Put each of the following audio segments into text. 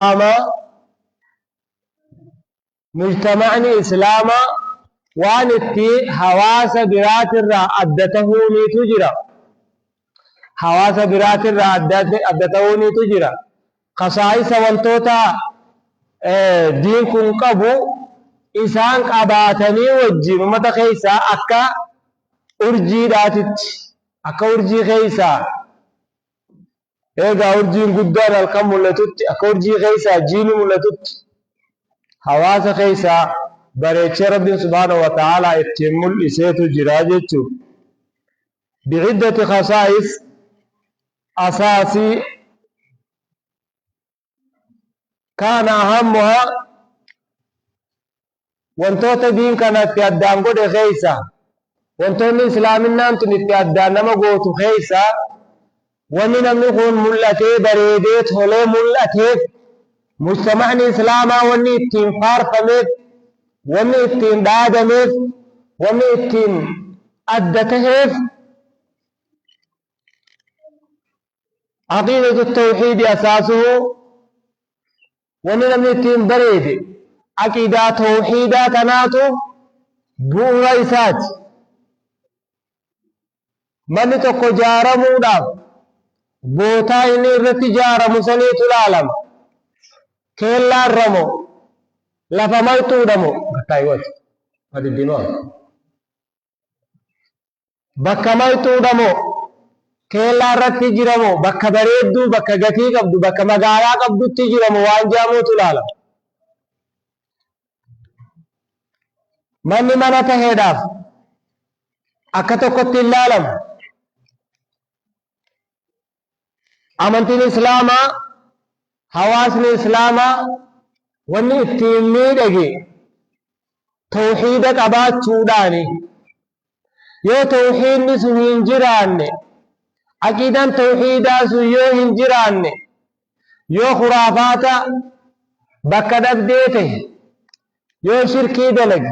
أما مجتمعني إسلاما وانتي حواس برات الرا أدته تجرى حواس برات الرا أدته تجرى خصائص والتوتا دين كن قبو إسان قباتني وجي ممتا خيسا أكا أرجي داتت أكا أرجي خيسا إيغا أرجي قدان الكم ملتت أكا أرجي خيسا جيني ملتت حواس خيسا بريتش رب سبحانه وتعالى اتمل إسيتو جراجتو بعدة خصائص أساسي كان أهمها وانتوتا دين كانت يدان قد خيسا وانتون إسلامنا انتون يدان نما قوتو خيسا ومن نمنخون ملتي بريديت هولي ملتي مجتمعني إسلاما واني اتين فارفمت واني اتين دادمت واني اتين أدتهف عقيدة التوحيد أساسه ومن اتين بريد عقيدة توحيدة تناتو بوغا إسات من تقو جارمو داف بوتا إني رتي جارمو سنيت العالم كيلا الرمو لفميتو دمو قطايوات هذه الدينوات بكا ميتو دمو كيلا رتي جرمو بكا بريدو بكا غتي قبدو بكا مغايا قبدو تجرمو وانجامو العالم من تهداف أكتو قط العالم أمنت الإسلام حواس الإسلام واني اتمي دقي توحيدك أبات سوداني يو توحيد نسو هنجراني أكيدا توحيدا سو يو هنجراني يو خرافاتا بكدك ديته يو شركي دلق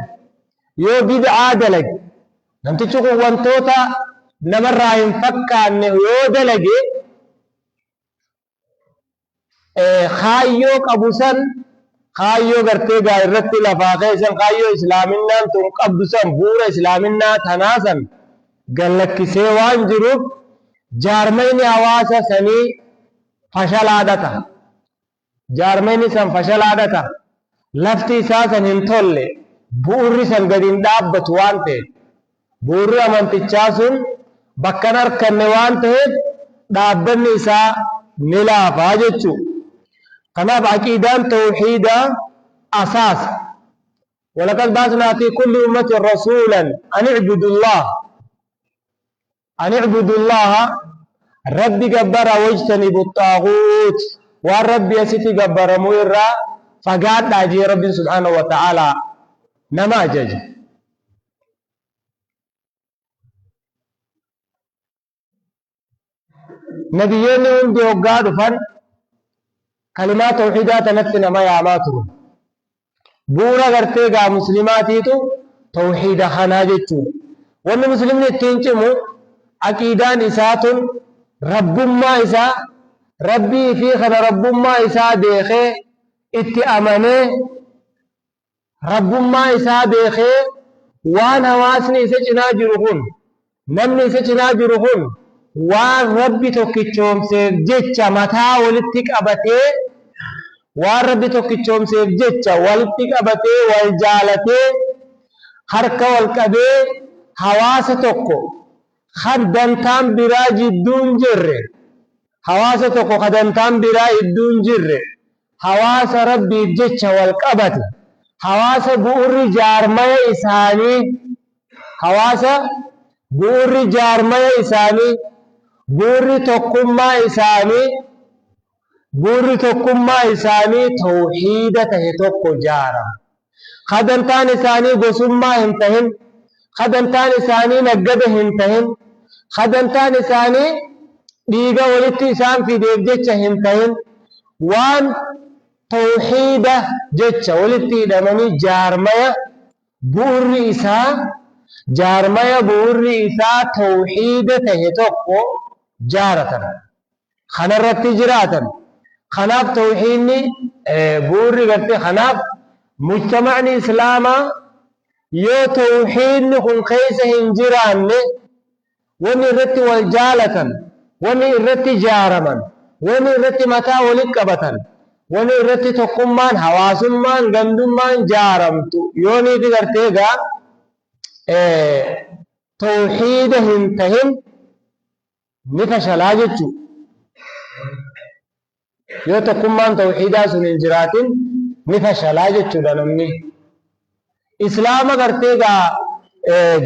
يو بدعا دلق نمتي تشوكو وانتوتا نمر راين فكا يو دلقي خايو قبوسن خايو غرتي غيرت لفاقيسن خايو اسلامنا تون قبوسن بور اسلامنا تناسن غلك سيوان جروب جارمين حواسا سني فشل عادتا جارمين سن فشل عادتا لفتي ساسن انتولي بوري سن قدين دابت وانته بوري امانتشاسن بكنر كنوانته دابن نساء نلا فاجتشو كما بعقيدان توحيدا أساس ولقد بعثنا في كل أمة رسولا أن اعبدوا الله أن اعبدوا الله ربي جبر واجتنبوا الطاغوت والرب يسيتي جبر مويرا فقاد لاجي رب سبحانه وتعالى نماذج نبيين عندي وقاد فن كلمات توحيدات نفسنا ما يعماتهم بورا غرتيغا مسلماتيتو توحيد خناجتو وان مسلمين تنجمو عقيدان إساتون رب ما إسا ربي في خنا رب ما إسا ديخي اتأمني رب ما إسا ديخي وان هواسني إسا جناجرهن نمني إسا جناجرهن وان ربي توكيشوم سيجيشا متا ولتك أبتي وان ربي توكيشوم سيجيشا ولتك أبتي والجالتي حركة والكبي حواس توكو خدنتان برا جدون جره حواس توكو خدنتان برا جدون جره حواس ربي جيشا والكبتي حواس بؤر جارمي إساني حواس بؤر جارمي إساني بوري توكما إساني توحيدة توكو جارا خدمتان إساني قسما هنتهن خدمتان إساني نقده هنتهن خدمتان إساني ديغا ولدت إسان في ديب جيتش هنتهن وان توحيدة جيتش ولدت دمني جارمية بوري إسان جارمية بوري إسان توحيدة توكو جارة خنرت جراتا خناف توحيدني buurri gartee kanaaf mujtama'ni islaamaa yoo tawxiidni kun keessa hin jiraanne wanni irratti wal jaalatan, wanni irratti ijaaraman, wanni irratti mataa walitti qabatan, wanni irratti tokkummaan, hawaasummaan, gandummaan jaaramtu yoo niiti gartee egaa tawxiida hin tahin ni fashalaa jechuu. Yoo tokkummaan tawxiidaa sun hin jiraatin ni fashalaa jechuudha namni. Islaama gartee egaa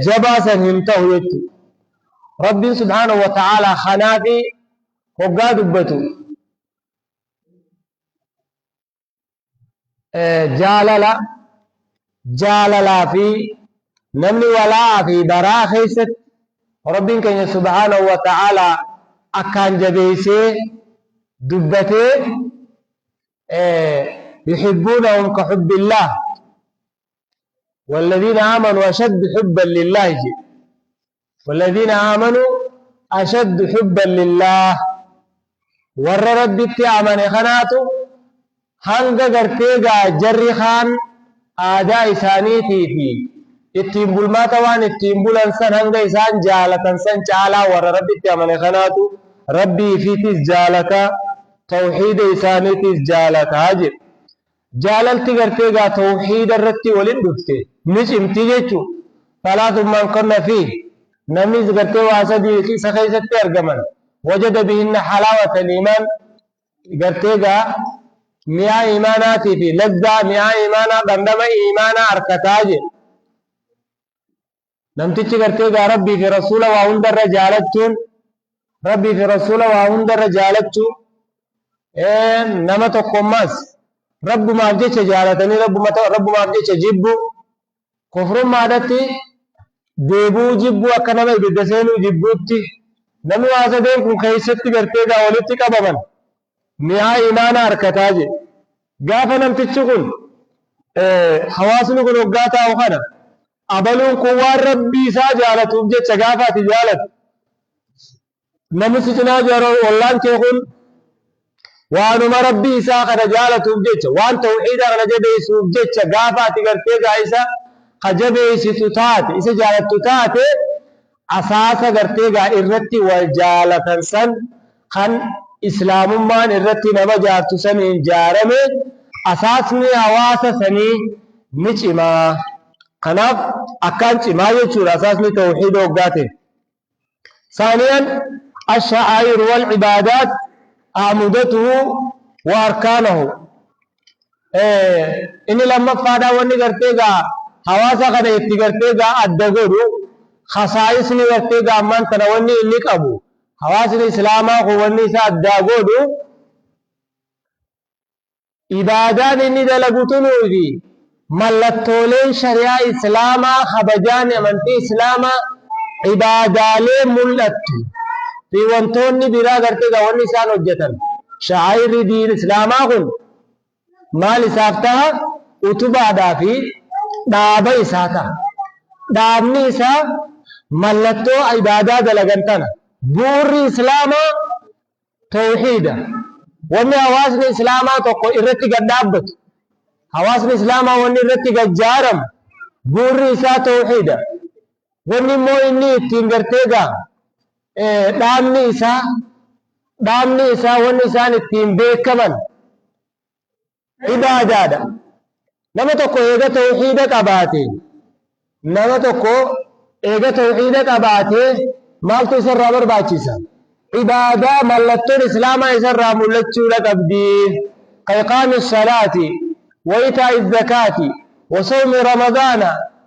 jabaa san hin ta'u jechuudha. Rabbiin subhaanahu wa ta'aalaa kanaafi hoggaa dubbatu jaalalaa fi namni walaa fi baraa keessatti Rabbiin keenya subhaanahu wa ta'aalaa akkaan jabeessee dubbatee yuhibbuunahum ka hubbillah والذين آمنوا أشد حبا لله والذين آمنوا أشد حبا لله ور ربي تعمل خناتو هنگا غرتيغا جري خان آداء إسانيتي في اتنبول ما توان اتنبول انسان هنگا إسان جالة انسان چالا ور ربي تعمل خناتو ربي في تيس جالة توحيد إسانيتي جالة هاجر جاللتي غرتيغا توحيد الرتي ولن دفته مش امتجيچو ثلاث من كنا فيه نميز غرتي واسدي كي سخيستي ارغمن وجد بهن حلاوة الإيمان غرتيغا ميا إيماناتي في لذة ميا إيمانا بندما إيمانا أركتاج نمتيچ غرتيغا ربي في رسوله وهندر جالتون ربي في رسوله وهندر جالتو نما تقومس رب ما أبجيش جالتني رب ما أبجيش جيبو كفر ما دتي ديبو جيبو أكنا ما يبدسينو جيبوتي نمو آسدين كن خيستي برتيغا ولتي كبابن نها إيمانا أركتاجي غافا نمتشكن حواسنو كن وقاتا وخنا أبلون قوار ربي سا جالت وبجيش غافا تجالت نمو سجنا جارو والله كيخون وانما ربي إسا قد جالت وبجيش وان توحيدا قد جبئيس وبجيش غافا تغرتيغا إسا قد جبئيس تتات إسا جالت تتات أساسا غرتيغا إرتي والجالة سن خن إسلام مان إرتي نما جارتو سن إنجارمي أساسني حواسا سني نچما خناف أكان چما يچور أساسني توحيد وقاته ثانيا الشعائر والعبادات أعمدته وأركانه إني لما فادا وني غرتيغا حواسا قد إتي غرتيغا أدغورو خصائصني غرتيغا من تنوني إني قبو حواسني إسلاما قواني سأدغورو إبادان إني دلقتنو دي ملتولين شريعة إسلاما خبجان أمنتي إسلاما عبادالي ملتو في وانتوني برا غرتيغا وني سان وجتن شعائر دين إسلاما قل مال إسافتها أتبع دافي دابا إساتا دابني إسا ملتو عبادة دلغنتنا بوري إسلاما توحيدا ومي حواسني إسلاما توقو إرتي قد دابت حواسني إسلاما وني إرتي قد جارم بوري إسا توحيدا وني مو إني تنغرتيغا دامني إسا وني إسان تنبيكمن عبادة نما توقو إيغا توحيدا قباتي نما توقو إيغا توحيدا قباتي مالتو سر رابر باچيسا عبادة ملتو الإسلام إسر رامولتشو لقبدي كإقام الصلاة وإيتاء الزكاة وصوم رمضان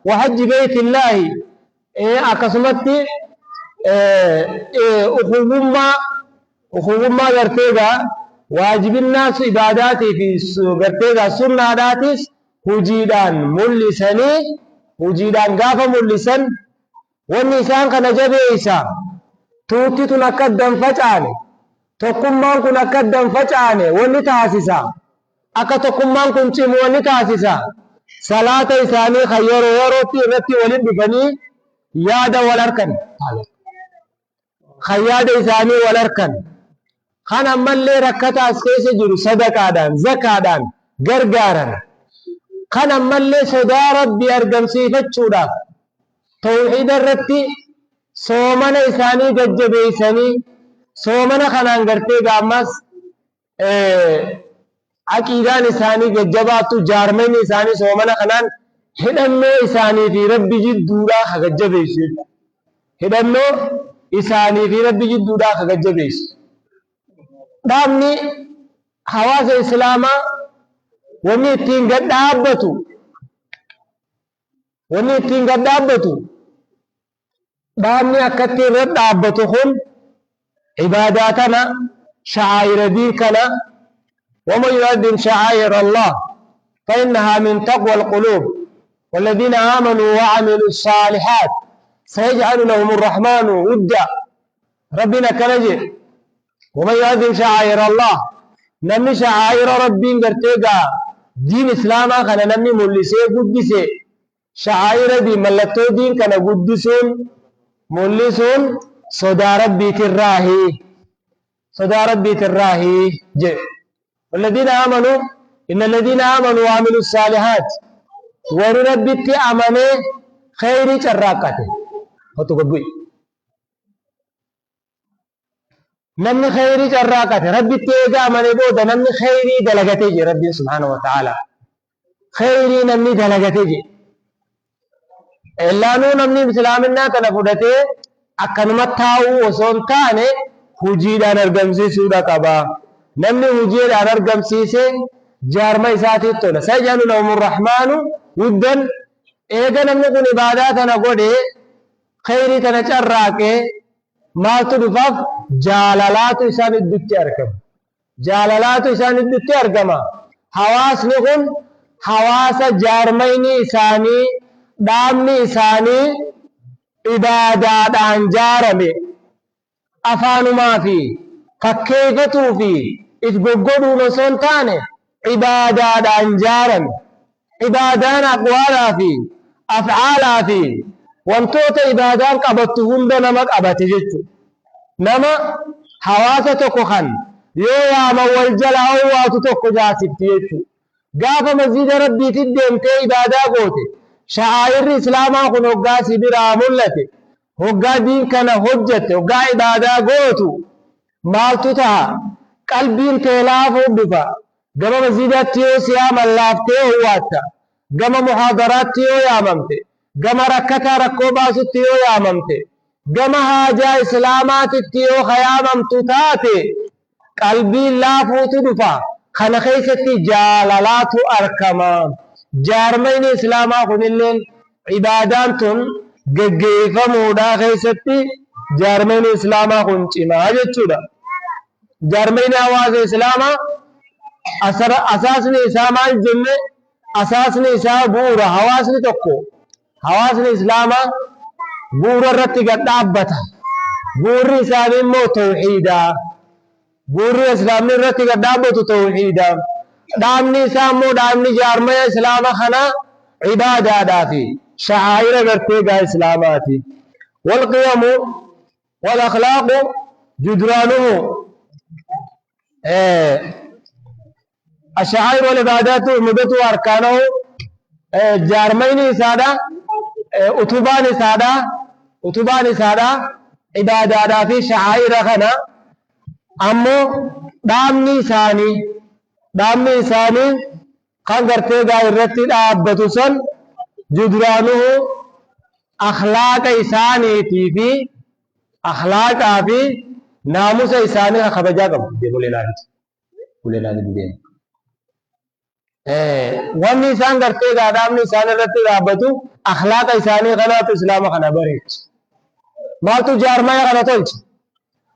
وحج بيت الله أقسمتي أخوما غرتيغا واجب الناس عباداتي في غرتيغا سنة داتيس هجيدان ملسني هجيدان غافا ملسن والنسان كان جبئيسا توتي تنكدن فجعاني تقمان كن أكدن فجعاني ونتاسسا أكا تقمان كن تيم ونتاسسا صلاة إساني خير وروتي رتي ولد بفني يادا والأركن خياد إساني والأركن خان أمال لي ركتا أسكيس جرو صدقا دان زكا دان gargaaran kan ammallee sodaa rabbii argamsiifachuudhaaf tawxiida irratti soomana isaanii jajjabeessanii soomana kanaan gartee gaammas aqiidaan isaanii jajjabaattu jaarmeni isaanii soomana kanaan hidhannoo isaanii fi rabbi jidduudhaa hagajjabeessu hidhannoo isaanii fi rabbi jidduudhaa hagajjabeessu dhaabni hawaasa islaamaa wanni ittiin gaddaabbatu dhaabni akkatti irra dhaabbatu kun عبادة كنا شعائر دين كنا ومن يقدم شعائر الله فإنها من تقوى القلوب والذين آمنوا وعملوا الصالحات سيجعل لهم الرحمن ودا ربنا كنجي ومن يقدم شعائر الله نمي شعائر ربي قرتيقا دين إسلاما كنا نمي ملسي قدسي شعائر دي ملتو دين كنا قدسون ملسون صدى ربي تراهي جئ والذين آمنوا إن الذين آمنوا وعملوا الصالحات وربي تأمني خير شراكته فتقبل نمني خير شراكته ربي تأمني بود نمني خير دلقته ربي سبحانه وتعالى خير نمني دلقته إلا نمني بسلامنا تنفدته akkanuma taa'uu osoo hin taane hojiidhaan argamsiisuudha qaba. Namni hojiidhaan argamsiise jaarma isaatiif tola. Sayyaanu lahumur rahmaanu wuddan eega namni kun ibaadaa tana godhe khayrii tana carraaqee maaltu dhufaaf jaalalaatu isaan iddutti argama. Jaalalaatu isaan iddutti argama. Hawaasni kun hawaasa jaarmayni isaanii dhaabni isaanii ibaadaadhaan jaarame afaanumaa fi fakkeeffatuu fi isgoggodhuun osoo hin taane ibaadaadhaan jaarame ibaadaan aqwaalaa fi afcaalaa fi wantoota ibaadaan qabattu hunda nama qabate jechuudha. Nama hawaasa tokko kan yoo yaaman wal jalaa hawwaatu tokko jaasifti jechuudha. Gaafa masjiida rabbiitti deemtee ibaadaa goote sha'aa'irri islaamaa kun hoggaa si biraa mul'ate hoggaa diin kana hojjette hoggaa ibaadaa gootu maaltu ta'a qalbiin tee laafuu dhufa gama masjiidatti yoo si yaaman laaftee hawwaatta gama muhaadaraatti yoo yaamamte gama rakkataa rakkoo baasutti yoo yaamamte gama haajaa islaamaatitti yoo hayaamamtu taate qalbiin laafuutu dhufa kana keessatti jaalalaatu arkama. jaarmayni islaamaa kunilleen ibaadaan tun geggeeffamuudhaa keessatti jaarmayni islaamaa kun cimaa jechuudha. Jaarmayni hawaasa islaamaa asaasni isaa maal jenne asaasni isaa bu'uura hawaasni tokko hawaasni islaamaa bu'uura irratti gad dhaabbata. Bu'uurri isaanii immoo tawxiida. Bu'uurri islaamni irratti gad dhaabbatu tawxiida. dhaabni isaa immoo dhaabni jaarmaya islaama kana ibaadaadhaa fi sha'aa'ira garteegaa islaamaati. Walqiyamu walakhlaaqu judraanuhu الشعائر والعبادات مدة أركانه جارمين سادة أتوبان سادة عبادات في شعائر خنا أمو dhaabni isaanii kan gartee irratti dhaabbatu san judraanuhu akhlaaqa isaaniitii fi akhlaaqaa fi naamusa isaanii kabajaa qabu. Wanni isaan gartee dhaabni isaan irratti dhaabbatu akhlaaqa isaanii kanaatu islaama kana bareecha. Maaltu jaarmaya kana tolcha?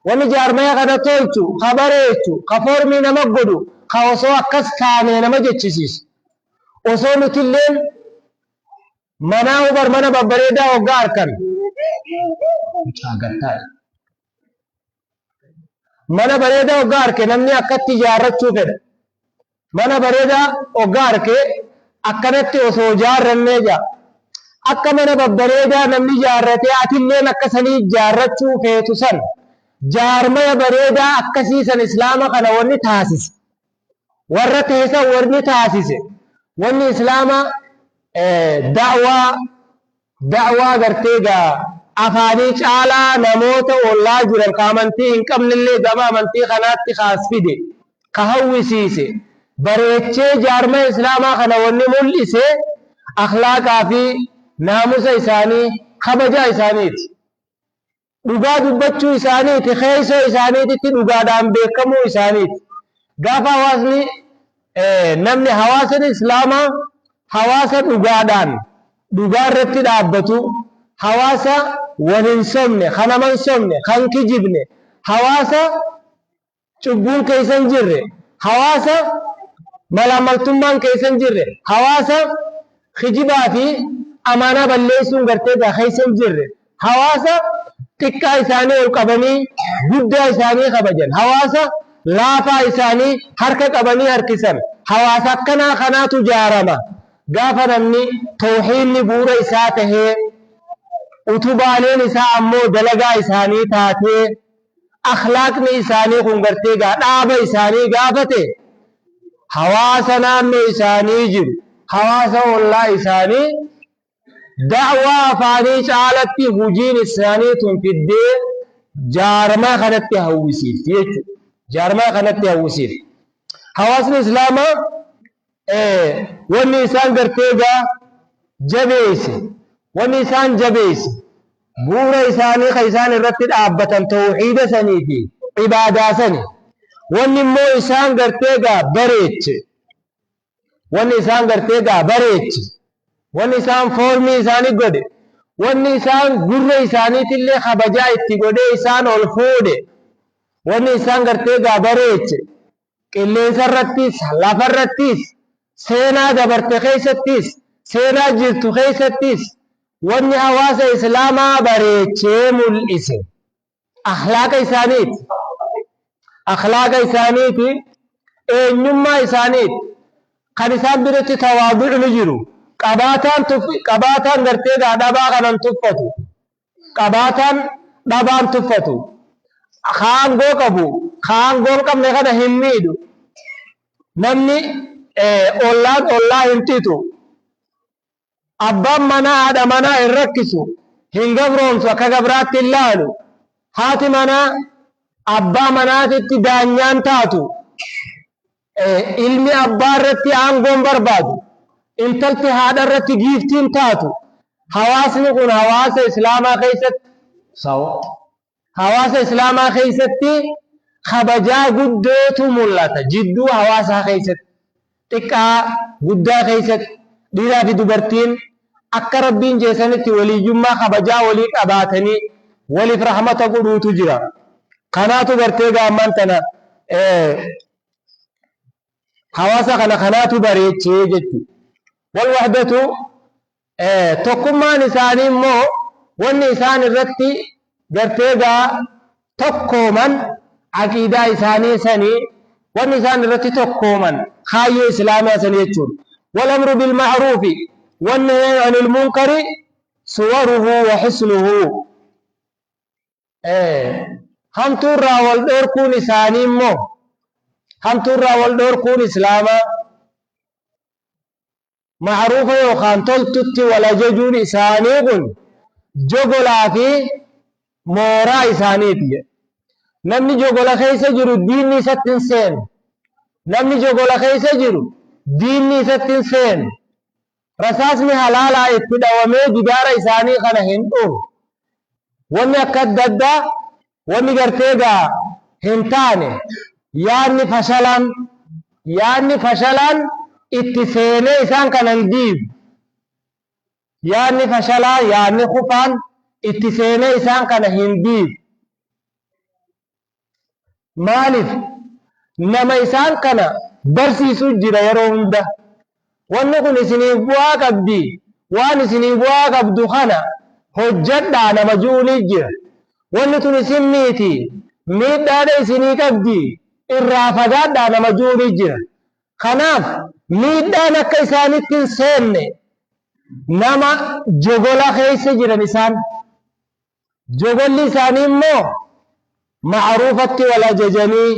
Wanni jaarmaya kana tolchu ka bareechu ka foormii nama godhu ka osoo akkas taane nama jechisiisu. Osoo nuti illeen manaa ubar mana babbareedaa hoggaa harkan mana bareedaa hoggaa harke namni akkatti ijaarrachuu fedha. Mana bareedaa hoggaa harke akkanatti osoo ijaarrannee jaa akka mana babbareedaa namni ijaarratee atilleen akkasanii ijaarrachuu feetu san jaarmaya bareedaa akkasiisan islaama kana wanni taasisa. warra teessa warni taasise wanni islaama da'waa gartee gaa afaanii caalaa namoota ollaa jiran ka amantii hin qabnellee gama amantii kanaatti kaasfide ka hawwisiise bareechee jaarma islaamaa kana wanni mul'ise akhlaaqaa fi naamusa isaanii kabaja isaaniiti dhugaa dubbachuu isaaniiti keessa isaaniititti dhugaadhaan beekamuu isaaniiti gaafa hawaasni namni hawaasni islaamaa hawaasa dhugaadhaan dhugaa irratti dhaabbatu hawaasa walin somne kan aman somne kan kijibne hawaasa cubbuun keessan jirre hawaasa malamaltummaan keessan jirre hawaasa kijibaa fi amaanaa balleessuun gartee gaa keessan jirre hawaasa xiqqaa isaanii ol qabanii guddaa isaanii kabajan hawaasa laafaa isaanii harka qabanii harkisan hawaasa akkanaa kanaatu jaarama gaafa namni tawhiidni bu'uura isaa tahee utubaaleen isaa ammoo dalagaa isaanii taatee akhlaaqni isaanii kun gartee gaa dhaaba isaanii gaafate hawaasa naannoo isaanii jiru hawaasa ollaa isaanii da'waa afaanii caalatti hujiin isaanii tun fiddee jaarmaa kanatti hawwisiifti jechuudha. Jaarmaa kanatti hawwisiifti. Hawaasni islaamaa wanni isaan gartee gaa jabeesse wanni isaan jabeesse bu'uura isaanii ka isaan irratti dhaabbatan tawhiida sanii fi ibaadaa sanii wanni immoo isaan gartee gaa bareeche wanni isaan gartee gaa bareeche wanni isaan foormii isaanii godhe wanni isaan gurra isaaniitillee kabajaa itti godhee isaan ol fuudhe wanni isaan gartee gaa bareeche qilleensa irrattis lafa irrattis seenaa dabarte keessattis seenaa jirtu keessattis wanni hawaasa islaamaa bareechee mul'ise akhlaaqa isaaniiti eenyummaa isaaniiti kan isaan biratti tawaadu'u jiru qabaataan gartee gaa dhabaa kanan tuffatu qabaataan dhabaan tuffatu kaangoo qabu kaangoon qabne kana hin miidhu namni ollaan ollaa hin titu abbaan manaa haadha manaa hin rakkisu hin gabroomsu akka gabraatti hin laalu haati manaa abbaa manaatitti daanyaan taatu ilmi abbaa irratti aangoon barbaadu intalti haadha irratti giiftiin taatu hawaasni kun hawaasa islaamaa keessatti hawaasa islaamaa keessatti kabajaa guddootu mul'ata jidduu hawaasaa keessatti xiqqaa guddaa keessatti dhiiraa fi dubartiin akka rabbiin jeesanitti waliyyummaa kabajaa walii qabaatanii waliif rahmata godhuutu jira kanaatu gartee gaamman tana hawaasa kana kanaatu bareechee jechuudha wal wahdatu tokkummaan isaanii immoo wanni isaan irratti gartee gaa tokkooman aqiidaa isaanii sanii wanni isaan irratti tokkooman kaayyoo islaamaa sanii jechuudha والأمر بالمعروف والنهي عن المنكر صوره وحسنه هم ترى والدور كون إساني مو هم ترى والدور كون إسلاما معروف يوخان تلتت ولا ججون إساني قل جغلا في مورا إساني تي نمني جغلا خيس جرو ديني ستنسين نمني جغلا خيس جرو ديني ستنسين رساسني حلالا اتدوامي جدار إساني خنا هندو وني أكدد وني قرتيغا هنتاني yaanni fashalaan itti seenee isaan kanan diigu yaanni fashalaa yaanni kufaan itti seenee isaan kana hin diigu maaliif nama isaan kana barsiisu jira yeroo hunda wanni kun isiniif bu'aa qabdi waan isiniif bu'aa qabdu kana hojjedhaa nama ju'uni jira wanni tun isin miiti miidhaadha isinii qabdi irraa fagaadhaa nama ju'uni jira kanaaf miidhaan akka isaanitti hin seenne nama jogola keessa jiran isaan jogolli isaanii immoo macruufatti wal ajajanii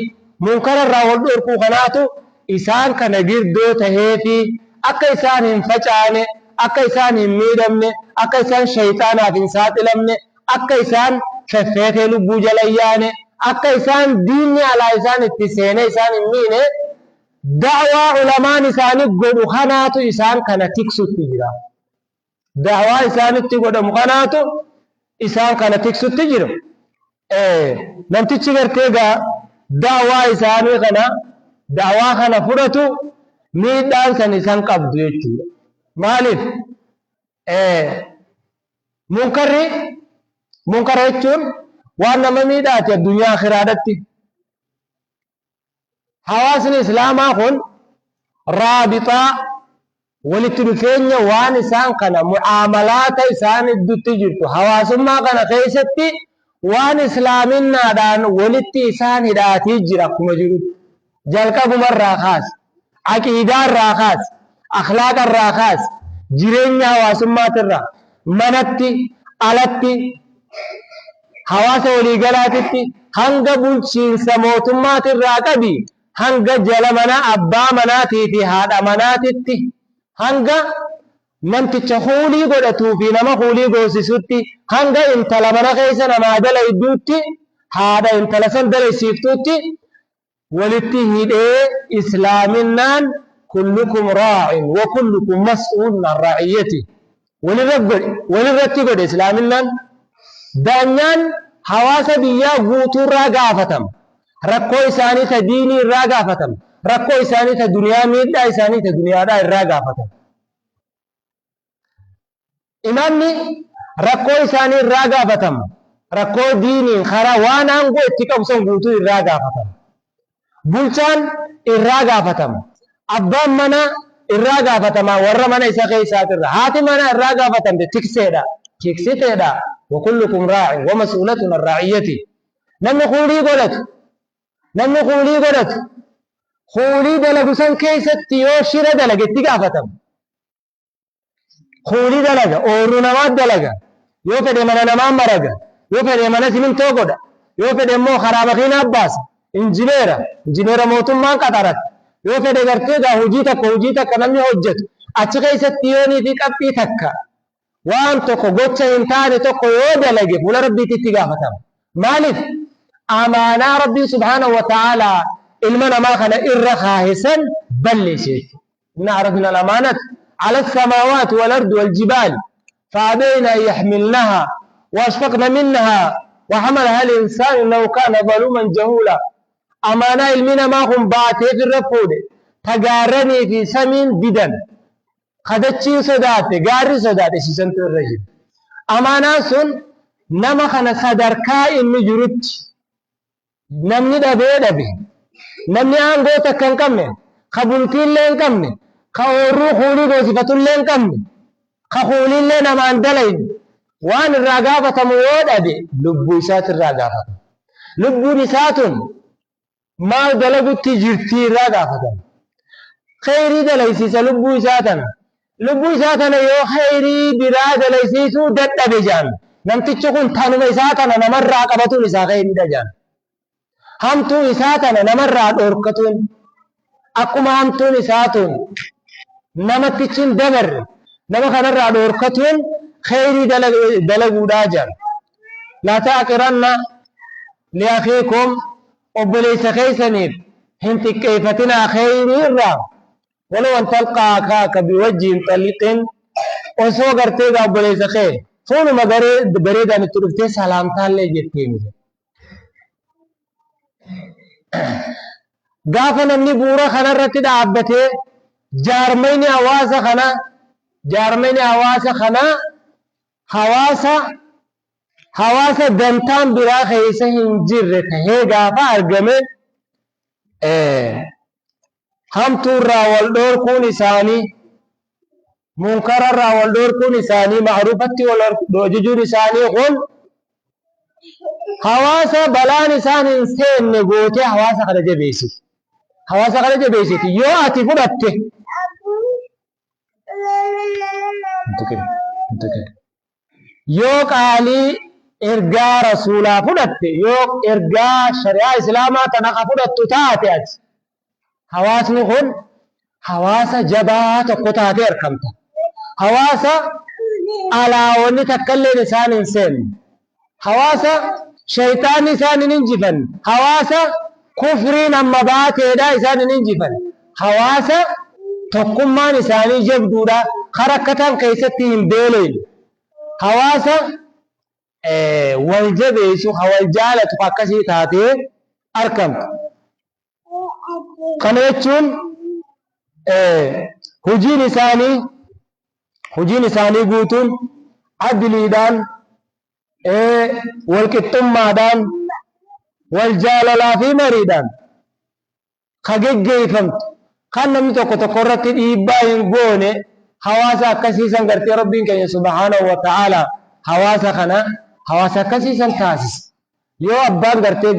munkara irraa wal dhorkuu kanaatu isaan kana girdoo taheefi akka isaan hin facaane, akka isaan hin miidhamne, akka isaan shayxaanaaf hin saaxilamne, akka isaan feffeetee lubbuu jala yaane, akka isaan diinni alaa isaan itti seene isaan hin miine da'waa ulamaan isaanii godhu kanaatu isaan kana tiksutti jira. Da'waa isaanitti godhamu kanaatu isaan kana tiksutti jira. Namtichi gartee gaa da'waa isaanii kana da'waa kana fudhatu miidhaan san isaan qabdu jechuudha. Maaliif? Munkara jechuun waan nama miidhaati addunyaa akhiraadatti. Hawaasni islaamaa kun raabixaa walitti dhufeenya waan isaan kana mu'aamalaata isaan iddutti jirtu hawaasummaa kana keessatti waan islaaminaadhaan walitti isaan hidhaatii jira akkuma jirutti. Jalqabumarraa kaas, aqiidaarraa kaas, akhlaaqarraa kaas, jireenya hawaasummaatirraa, manatti, alatti, hawaasa waliigalaatitti, hanga bulchiinsa mootummaatirraa qabi, hanga jala manaa abbaa manaatii fi haadha manaatitti, hanga namticha huulii godhatuu fi nama huulii goosisutti, hanga intala mana keessa namaa dalayduutti, haadha intala san dalaysiiftuutti walitti hidhee islaaminaan kullukum raa'in wa kullukum mas'uulun an ra'iyyati walirratti godhe islaaminaan. Daanyaan hawaasa biyyaa guutuurraa gaafatama. Rakkoo isaanii ta diinii irraa gaafatama. Rakkoo isaanii ta duniyaa miidhaa isaanii ta duniyaadhaa irraa gaafatama. Imaamni rakkoo isaanii irraa gaafatama. Rakkoo diiniin karaa waan aangoo itti qabsan guutuu irraa gaafatama. Bulchaan irraa gaafatama. Abbaan manaa irraa gaafatama warra mana isa keessaatirra. Haati manaa irraa gaafatamte tikseedha, tiksiteedha. وكلكم راع ومسؤولة عن رعيته. نمني خولي قلت خولي دلق سن كيست يوشر دلق اتقافتم خولي دلق أورو نمات دلق يوفد من نمان مرق يوفد من سمين توقود يوفد مو خرابخين أباس انجنيرا موتم ما قطرت يوفد غرتيغا هجيتك نمي حجت أچ كيست يوني في قبي تكا waan tokko gocha hin taane tokko yoo dalage fuula rabbiitti itti gaafatama. Maaliif? Amaanaa rabbii subhaanahu wa ta'aalaa ilma namaa kana irra kaahisan balleesse. Inna aradna al-amaanata ala as-samaawaati wal-ardi wal-jibaali fa'abayna an yaxmilnahaa wa ashfaqna minhaa wa hamalahaa al-insaanu innahu kaana zaluuman jahuulaa. Amaanaa ilmi namaa kun baatee irra fuudhe tagaarranii fi samiin didan. Kadachii sodaate gaarri sodaate siisantu irra jiru. Amaanaan sun nama kana sadarkaa inni jirutti namni dhabe namni aangoo takka hin qabne ka bultiillee hin qabne ka oorruu huulii goosifatullee hin qabne ka huuliillee namaan dalayne waan irraa gaafatamu yoo dhabe lubbuu isaati irraa gaafatama. Lubbuun isaatun maal dalagutti jirtii irraa gaafatama. Khayrii dalaysiisa lubbuu isaatana. Lubbuu isaa tana yoo khayrii biraa dalaysiisuu dadhabe jaan namtichi kun tanuma isaa tana namarraa qabatuun isaa khayriidha jaan. Hamtuu isaa tana namarraa dhorkatuun akkuma hamtuun isaa tun namattichi hin dabarre nama kanarraa dhorkatuun khayrii dalaguudhaa jaan. Laa ta'qiranna liakhiikum obboleessa keessaniif hin xiqqeeffatinaa khayrii irraa. ولو أن تلقى أخاك بوجه طليق وسوى قرتيغا بوليس خير فونو ما بريدا نترفتي سلامتان لي جتين غافا نمني بورا خنا رتد عبته جارمين حواسا خنا حواسا دنتان برا خيسا هنجر تهي غافا أرقمي hamtuurraa wal dhoorkuun isaanii munkararraa wal dhoorkuun isaanii ma'ruufatti wal dhoorkuun isaanii kun hawaasa balaan isaan hin seenne gootee hawaasa kana jabeessiti. Hawaasa kana jabeessiti yoo ati fudhatte yoo qaalii ergaa rasuulaa fudhatte yoo ergaa shari'aa islaamaa tana ka fudhattu taate ati hawaasni kun hawaasa jabaa tokko taatee argamta. Hawaasa alaawonni takkalleen isaan hin seenne, hawaasa shayxaanni isaan hin injifanne, hawaasa kufriin amma baateedha isaan hin injifanne, hawaasa tokkummaan isaanii jabduudha, harakkatan keessatti hin beeleyne, hawaasa wal jabeessu, wal jaalatu akkasii taatee argamtu. Kana jechuun hojiin isaanii guutuun adliidhaan, wal qixxummaadhaan, wal jaalalaa fi mariidhaan ka geggeeffamtu, kan namni tokko tokko irratti dhiibbaa hin goone, hawaasa akkasiisan gartee rabbiin keenya subhaanahu wa ta'ala hawaasa kana hawaasa akkasiisan taasisa. Yoo abbaan gartee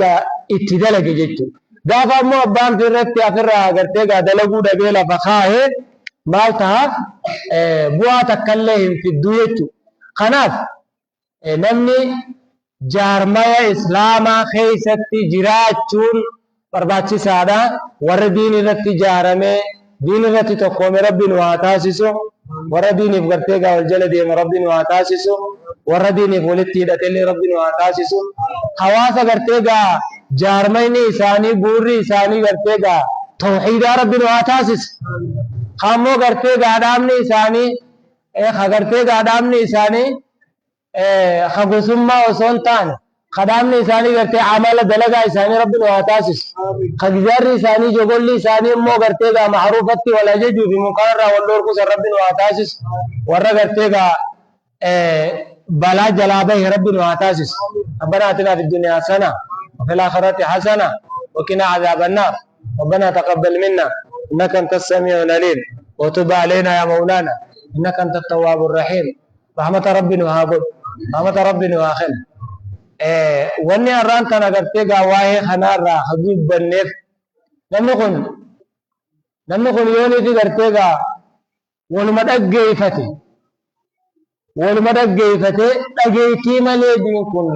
itti dalage jechuudha. Gaafa ammoo abbaan irratti afirraa gartee dalaguu dhabee lafa kaa'ee maal ta'a? Bu'aa takkallee hin fiddu jechuudha. Kanaaf namni jaarmaya islaamaa keessatti jiraachuun barbaachisaadha. Warra diin irratti ijaaramee diin irratti tokkoome rabbiin waa taasisu, warra diiniif gartee wal jala deema rabbiin waa taasisu, warra diiniif walitti hidhatellee rabbiin waa taasisu. Hawaasa gartee jaarmayni isaanii buurri isaanii gartee tawxiidaa rabbiin waa taasisu. Ammoo gartee dhaabni isaanii dhaabni isaanii gosummaa osoo hin taane, dhaabni isaanii gartee amala dalagaa isaanii rabbiin waa taasisu. Gizaarri isaanii jogolli isaanii immoo gartee macruufatti wal ajajuu fi munkararraa wal dhorkuusan rabbiin waa taasisu. Warra gartee balaa jalaa bahe rabbiin waa taasisu. ربنا آتنا في الدنيا حسنة وفي الآخرة حسنة وقنا عذاب النار. ربنا تقبل منا إنك أنت السميع العليم وتب علينا يا مولانا إنك أنت التواب الرحيم. رحمة ربنا وهابد رحمة ربنا وآخر واني أران كان قرتيقا واهي خنارا حبيب بنيف لم نكن يوني في قرتيقا ولمدقيفتي أجيتي ملي دينكم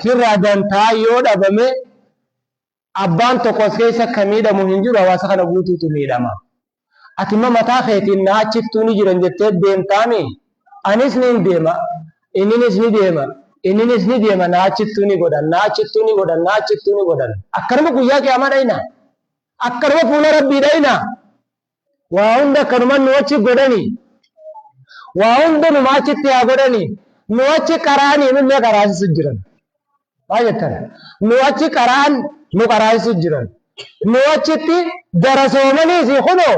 firraa dantaa yoo dhabame abbaan tokkos keessa kamiidha hin jiru, hawaasa kana guutuutu miidhama. Ati immoo mataa keetiin naachiftuu ni jiran jettee deemtaami, anis ni deema, inninis ni deema, naachiftuu ni godhan. Akkanuma guyyaa qiyaamaa dhayna, akkanuma fuula rabbii dhayna, waa hunda akkanuma nu achi godhani, waa hunda nu achitti haa godhani. Nu achi qaraanii nu qaraasisu jiran. Maal jettan? Nu achi qaraan nu qaraasisu jiran. Nu achitti darasoomaniis kunoo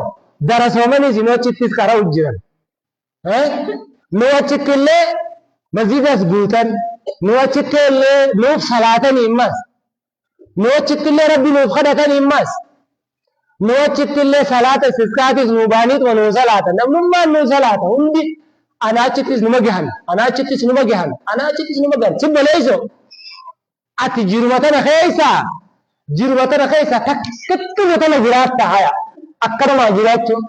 darasoomaniis nu achittis qara'u jiran. Nu achitti illee masjidas guutan. Nu achitti illee nuuf salaatanii immas. Nu achitti illee rabbi nuuf kadhatanii immas. Nu achitti illee salaata istisqaatis nu baaniit wa nu salaata. Namnummaan nu salaata hundi. Anachittis numa gahan. Sibbaleeyso ati jirumatana keessa takkituma tana jiraatta haya akkanuma jiraachuu.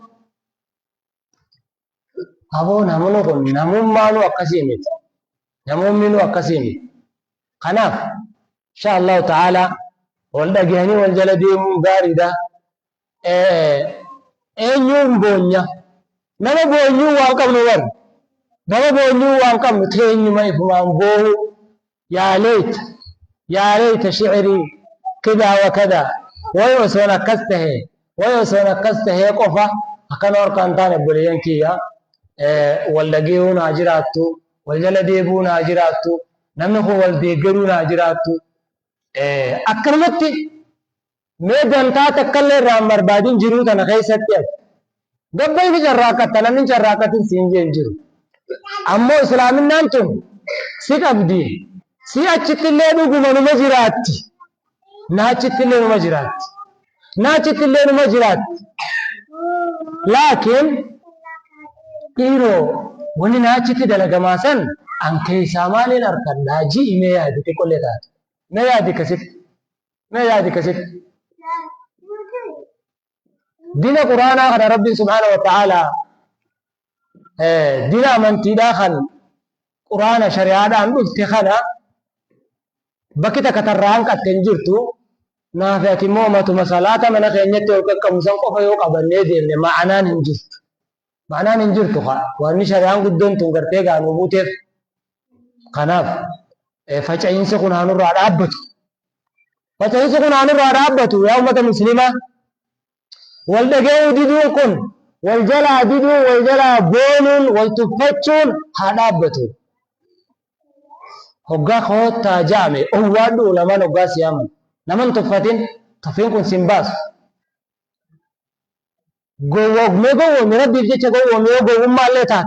Aboo namoonni kun namummaanu akkasii miti. Kanaaf insha Allahu ta'ala wal dhagahanii wal jala deemuun gaariidha. Eenyuun boonya? Nama boonyuu waan qabnu warra. Nama boonyuu waan qabnu teenyuma ifumaan boohu yaa leeyta shi'rii kidaa wa kadaa way osoon akkas tahee qofa akkana harkaan taane obboleeyyan kiyya wal dhageehuun haa jiraattu, wal jala deebuun haa jiraattu, namni kun wal deeggaruun haa jiraattu. Akkanumatti mee dantaa takkallee irraa hin barbaadin jiruu tana keessatti gabbayni carraaqatta, namni carraaqatin siin jeen jiru. Ammoo islaaminaan tun si qabdi, si achitti illee dhuguma numa jiraatti, naachitti illee numa jiraatti. Laakiin dhiiroo wanni naachitti dalagamaa san an keessaa maaliin harkan naajii mee yaadi xiqqollee taate, mee yaadi kasitti. Dina quraanaa kana rabbiin subhaanahu wa ta'aalaa dina amantiidhaa kan quraana shari'aadhaan dhufte kana bakki takka tarraan qatten jirtu naafati moomatu masalaata mana keenyatti ol qaqqabusan qofa yoo qabannee deemne ma'anaan hin jirtu. Ma'anaan hin jirtu wanni shari'aan guddoon tun gartee gaanuu buuteef. Kanaaf faca'iinsi kun haanurraa dhaabbatu. Faca'iinsi kun haanurraa dhaabbatu yaa ummata muslimaa. Wal dhaga'uu diduun kun wal jalaa diduu, wal jalaa boonuun, wal tuffachuun haa dhaabbatu. Hoggaa koottaa jaame owwaadhu ulamaan hoggaa siyaaman. Naman tuffatin tuffiin kun sin baasu. Gowwoomee gowwoomee rabbiif jecha gowwoomee gowwummaallee taate